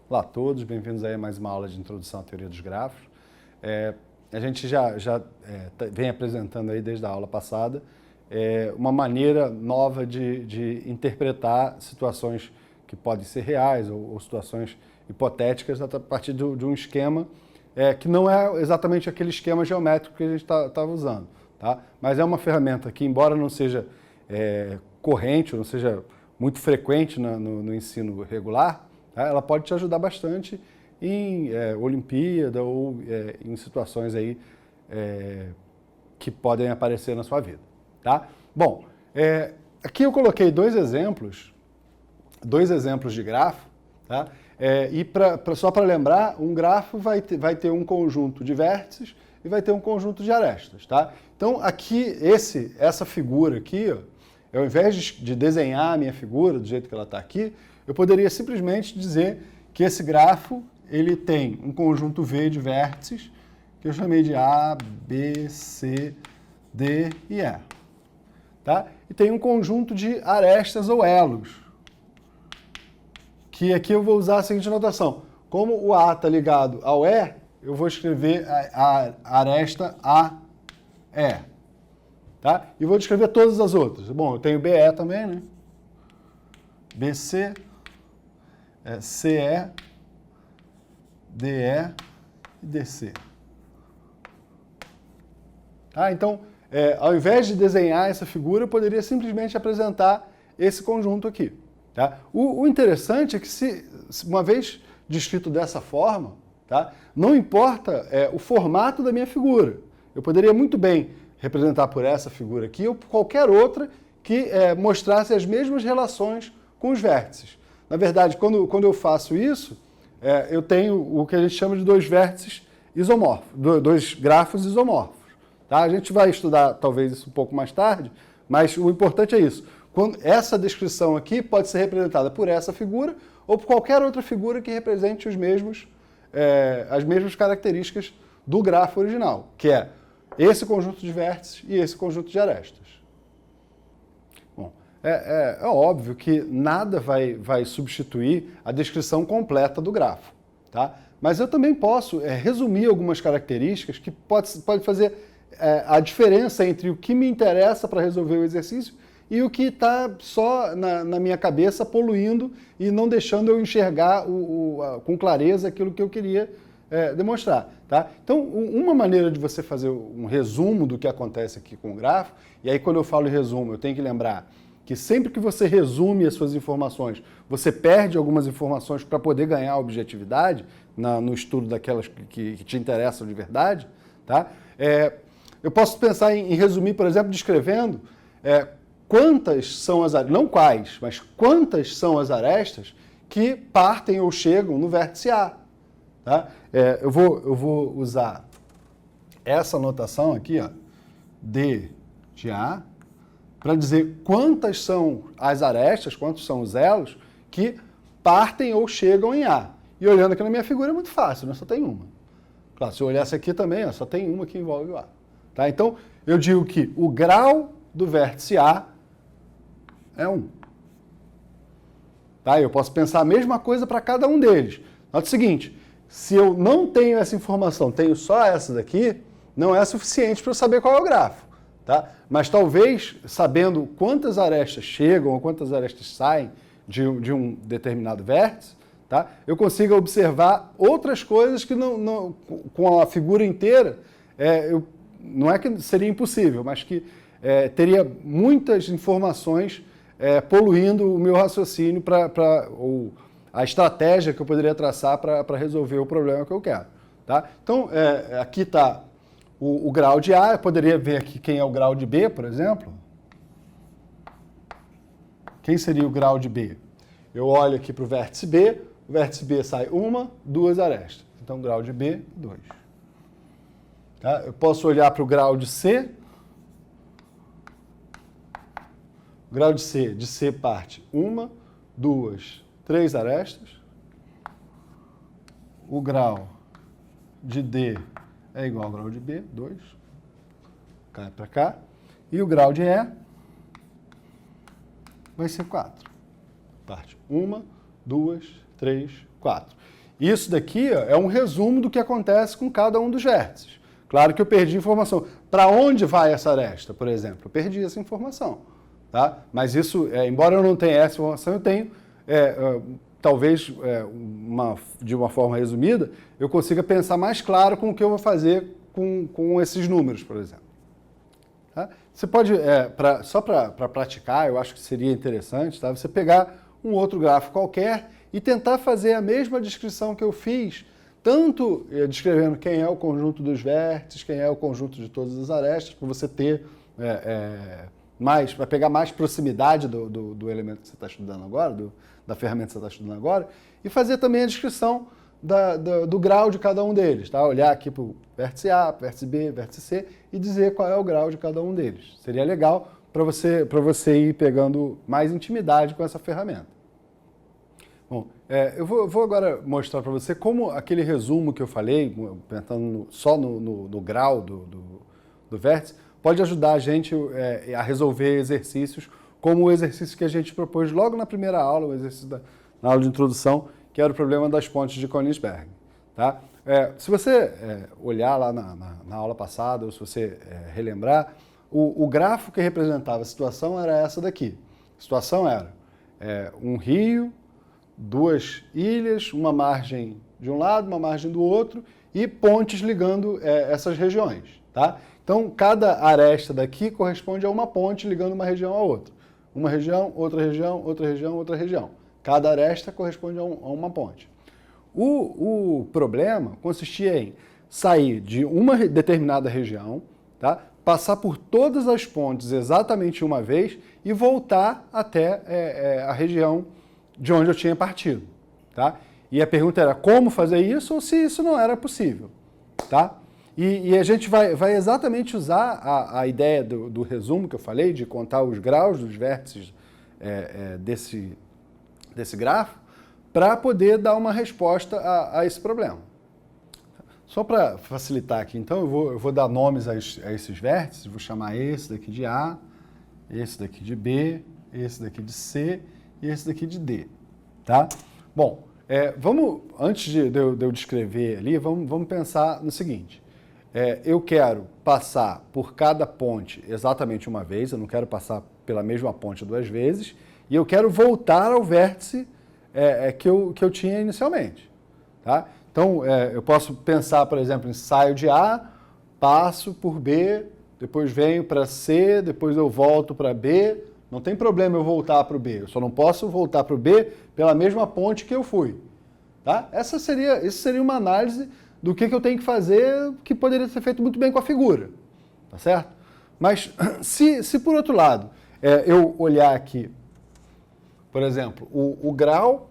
Olá a todos, bem-vindos aí a mais uma aula de introdução à teoria dos grafos. A gente já vem apresentando aí desde a aula passada uma maneira nova de interpretar situações que podem ser reais ou situações hipotéticas a partir de um esquema que não é exatamente aquele esquema geométrico que a gente estava usando, tá? Mas é uma ferramenta que, embora não seja corrente, ou não seja muito frequente no ensino regular, tá? Ela pode te ajudar bastante em Olimpíada ou em situações aí que podem aparecer na sua vida, tá? Bom, aqui eu coloquei dois exemplos de grafo, tá? Só para lembrar, um grafo vai ter um conjunto de vértices e vai ter um conjunto de arestas, tá? Então aqui, essa figura aqui, ó, ao invés de desenhar a minha figura do jeito que ela está aqui, eu poderia simplesmente dizer que esse grafo ele tem um conjunto V de vértices, que eu chamei de A, B, C, D e E. Tá? E tem um conjunto de arestas ou elos, que aqui eu vou usar a seguinte notação. Como o A está ligado ao E, eu vou escrever a aresta AE. Tá? E vou descrever todas as outras. Bom, eu tenho BE também, né? BC, CE, DE e DC. Tá? Então, ao invés de desenhar essa figura, eu poderia simplesmente apresentar esse conjunto aqui. Tá? O interessante é que, uma vez descrito dessa forma, tá? Não importa o formato da minha figura. Eu poderia muito bem representar por essa figura aqui ou por qualquer outra que mostrasse as mesmas relações com os vértices. Na verdade, quando eu faço isso, eu tenho o que a gente chama de dois vértices isomorfos, dois grafos isomorfos. Tá? A gente vai estudar talvez isso um pouco mais tarde, mas o importante é isso. Essa descrição aqui pode ser representada por essa figura ou por qualquer outra figura que represente as mesmas características do grafo original, que é esse conjunto de vértices e esse conjunto de arestas. Bom, é óbvio que nada vai substituir a descrição completa do grafo, tá? Mas eu também posso resumir algumas características que pode fazer a diferença entre o que me interessa para resolver o exercício e o que está só na minha cabeça poluindo e não deixando eu enxergar com clareza aquilo que eu queria demonstrar. Tá? Então, uma maneira de você fazer um resumo do que acontece aqui com o grafo, e aí quando eu falo em resumo, eu tenho que lembrar que sempre que você resume as suas informações, você perde algumas informações para poder ganhar objetividade no estudo daquelas que te interessam de verdade. Tá? Eu posso pensar em resumir, por exemplo, descrevendo quantas são as arestas, não quais, mas quantas são as arestas que partem ou chegam no vértice A. Tá? Eu vou usar essa notação aqui, ó, D de A, para dizer quantas são as arestas, quantos são os elos que partem ou chegam em A. E olhando aqui na minha figura é muito fácil, né? Só tem uma. Claro, se eu olhasse aqui também, ó, só tem uma que envolve o A. Tá? Então, eu digo que o grau do vértice A é 1. Tá? Eu posso pensar a mesma coisa para cada um deles. Nota o seguinte, se eu não tenho essa informação, tenho só essa daqui, não é suficiente para eu saber qual é o grafo. Tá? Mas talvez, sabendo quantas arestas chegam ou quantas arestas saem de um determinado vértice, tá? Eu consiga observar outras coisas que com a figura inteira, não é que seria impossível, mas que teria muitas informações poluindo o meu raciocínio ou a estratégia que eu poderia traçar para resolver o problema que eu quero. Tá? Então, aqui está o grau de A, eu poderia ver aqui quem é o grau de B, por exemplo. Quem seria o grau de B? Eu olho aqui para o vértice B sai 1, 2 arestas. Então, grau de B, 2. Tá? Eu posso olhar para o grau de C. O grau de C parte 1, 2, 3 arestas. O grau de D é igual ao grau de B, 2. Cai para cá. E o grau de E vai ser 4. Parte 1, 2, 3, 4. Isso daqui ó, é um resumo do que acontece com cada um dos vértices. Claro que eu perdi informação. Para onde vai essa aresta, por exemplo? Eu perdi essa informação. Tá? Mas isso, embora eu não tenha essa informação, eu tenho, talvez, de uma forma resumida, eu consiga pensar mais claro com o que eu vou fazer com esses números, por exemplo. Tá? Você pode, só para praticar, eu acho que seria interessante, tá? Você pegar um outro gráfico qualquer e tentar fazer a mesma descrição que eu fiz, tanto descrevendo quem é o conjunto dos vértices, quem é o conjunto de todas as arestas, para você ter para pegar mais proximidade do elemento que você está estudando agora, da ferramenta que você está estudando agora, e fazer também a descrição do grau de cada um deles, tá? Olhar aqui para o vértice A, vértice B, vértice C e dizer qual é o grau de cada um deles. Seria legal para você ir pegando mais intimidade com essa ferramenta. Bom, eu vou agora mostrar para você como aquele resumo que eu falei, pensando só no grau do vértice, pode ajudar a gente a resolver exercícios, como o exercício que a gente propôs logo na primeira aula, o exercício na aula de introdução, que era o problema das pontes de Königsberg. Tá? Se você olhar lá na aula passada, ou se você relembrar, o gráfico que representava a situação era essa daqui. A situação era um rio, duas ilhas, uma margem de um lado, uma margem do outro, e pontes ligando essas regiões. Tá? Então, cada aresta daqui corresponde a uma ponte ligando uma região a outra. Uma região, outra região, outra região, outra região. Cada aresta corresponde a uma ponte. O problema consistia em sair de uma determinada região, tá? Passar por todas as pontes exatamente uma vez e voltar até a região de onde eu tinha partido. Tá? E a pergunta era como fazer isso ou se isso não era possível. Tá? E a gente vai exatamente usar a ideia do resumo que eu falei, de contar os graus dos vértices desse gráfico, para poder dar uma resposta a esse problema. Só para facilitar aqui, então, eu vou dar nomes a esses vértices, vou chamar esse daqui de A, esse daqui de B, esse daqui de C e esse daqui de D. Tá? Bom, antes de eu descrever ali, vamos pensar no seguinte. Eu quero passar por cada ponte exatamente uma vez, eu não quero passar pela mesma ponte duas vezes, e eu quero voltar ao vértice que eu tinha inicialmente. Tá? Então, eu posso pensar, por exemplo, em saio de A, passo por B, depois venho para C, depois eu volto para B. Não tem problema eu voltar para o B, eu só não posso voltar para o B pela mesma ponte que eu fui. Tá? Isso seria uma análise do que eu tenho que fazer, que poderia ser feito muito bem com a figura. Tá certo? Mas, se por outro lado, eu olhar aqui, por exemplo, o grau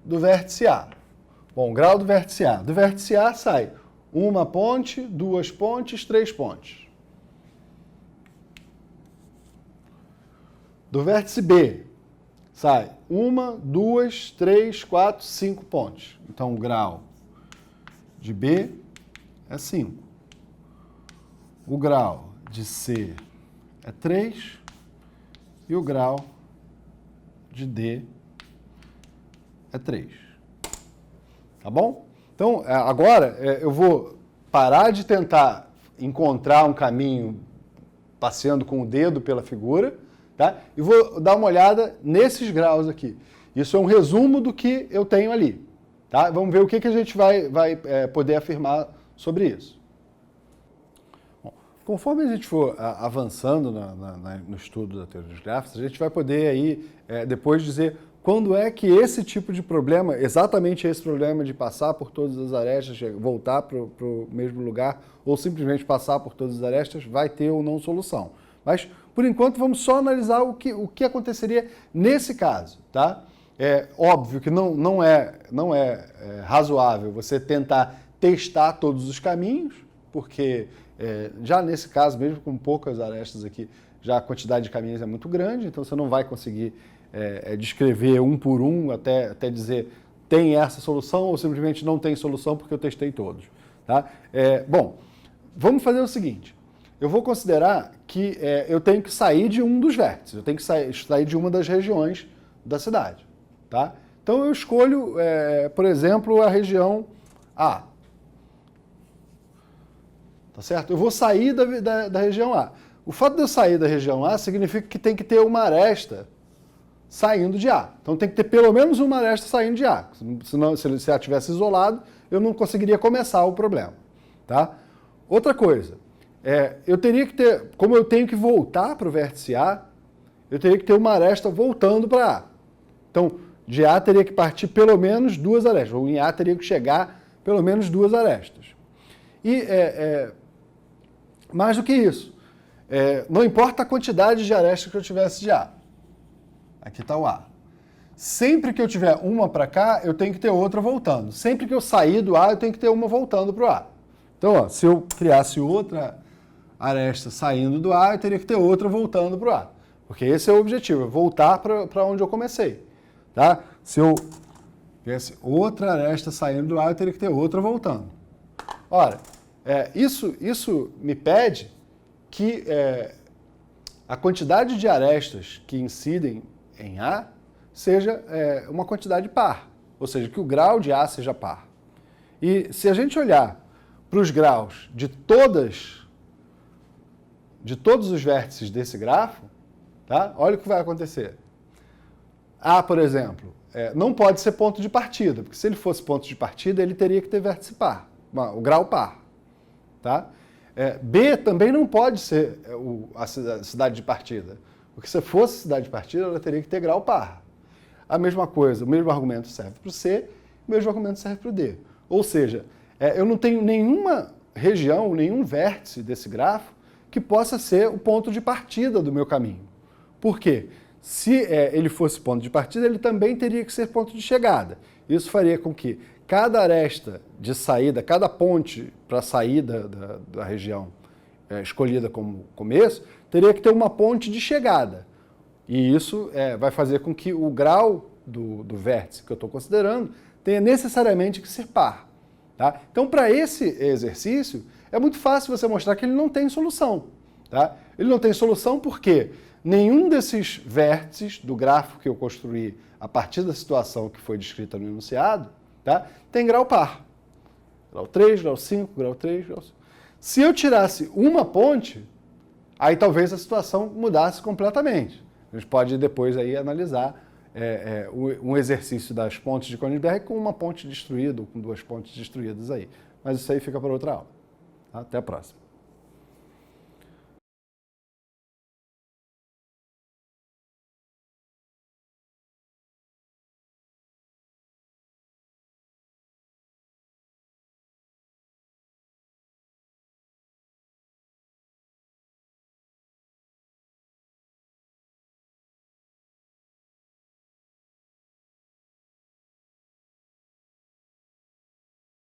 do vértice A. Bom, o grau do vértice A. Do vértice A sai uma ponte, duas pontes, três pontes. Do vértice B sai uma, duas, três, quatro, cinco pontes. Então, o grau de B é 5. O grau de C é 3 e o grau de D é 3. Tá bom? Então, agora eu vou parar de tentar encontrar um caminho passeando com o dedo pela figura, tá? E vou dar uma olhada nesses graus aqui. Isso é um resumo do que eu tenho ali. Tá? Vamos ver o que a gente vai poder afirmar sobre isso. Bom, conforme a gente for avançando no estudo da teoria dos gráficos, a gente vai poder aí, depois dizer quando é que esse tipo de problema, exatamente esse problema de passar por todas as arestas, voltar para o mesmo lugar, ou simplesmente passar por todas as arestas, vai ter ou não solução. Mas, por enquanto, vamos só analisar o que aconteceria nesse caso. Tá? É óbvio que não é razoável você tentar testar todos os caminhos, porque já nesse caso, mesmo com poucas arestas aqui, já a quantidade de caminhos é muito grande, então você não vai conseguir descrever um por um até dizer tem essa solução ou simplesmente não tem solução porque eu testei todos. Tá? Bom, vamos fazer o seguinte. Eu vou considerar que eu tenho que sair de um dos vértices, eu tenho que sair de uma das regiões da cidade. Tá? Então eu escolho, por exemplo, a região A. Tá certo? Eu vou sair da região A. O fato de eu sair da região A significa que tem que ter uma aresta saindo de A. Então tem que ter pelo menos uma aresta saindo de A. Senão, se ela estivesse isolado, eu não conseguiria começar o problema. Tá? Outra coisa, eu teria que ter, como eu tenho que voltar para o vértice A, eu teria que ter uma aresta voltando para A. Então, de A teria que partir pelo menos duas arestas, ou em A teria que chegar pelo menos duas arestas. E mais do que isso, não importa a quantidade de arestas que eu tivesse de A. Aqui está o A. Sempre que eu tiver uma para cá, eu tenho que ter outra voltando. Sempre que eu sair do A, eu tenho que ter uma voltando para o A. Então, ó, se eu criasse outra aresta saindo do A, eu teria que ter outra voltando para o A. Porque esse é o objetivo, é voltar para onde eu comecei. Tá? Se eu tivesse outra aresta saindo do A, eu teria que ter outra voltando. Ora, isso me pede que a quantidade de arestas que incidem em A seja uma quantidade par, ou seja, que o grau de A seja par. E se a gente olhar para os graus de todos os vértices desse grafo, tá? Olha o que vai acontecer. A, por exemplo, não pode ser ponto de partida, porque se ele fosse ponto de partida, ele teria que ter vértice par, o grau par. Tá? B também não pode ser a cidade de partida, porque se fosse cidade de partida, ela teria que ter grau par. A mesma coisa, o mesmo argumento serve para o C, o mesmo argumento serve para o D. Ou seja, eu não tenho nenhuma região, nenhum vértice desse grafo que possa ser o ponto de partida do meu caminho. Por quê? Se ele fosse ponto de partida, ele também teria que ser ponto de chegada. Isso faria com que cada aresta de saída, cada ponte para a saída da região escolhida como começo, teria que ter uma ponte de chegada. E isso vai fazer com que o grau do vértice que eu estou considerando tenha necessariamente que ser par. Tá? Então, para esse exercício, é muito fácil você mostrar que ele não tem solução. Tá? Ele não tem solução porque nenhum desses vértices do grafo que eu construí a partir da situação que foi descrita no enunciado, tá, tem grau par. Grau 3, grau 5, grau 3, grau 5. Se eu tirasse uma ponte, aí talvez a situação mudasse completamente. A gente pode depois aí analisar um exercício das pontes de Königsberg com uma ponte destruída, ou com duas pontes destruídas aí. Mas isso aí fica para outra aula. Tá? Até a próxima.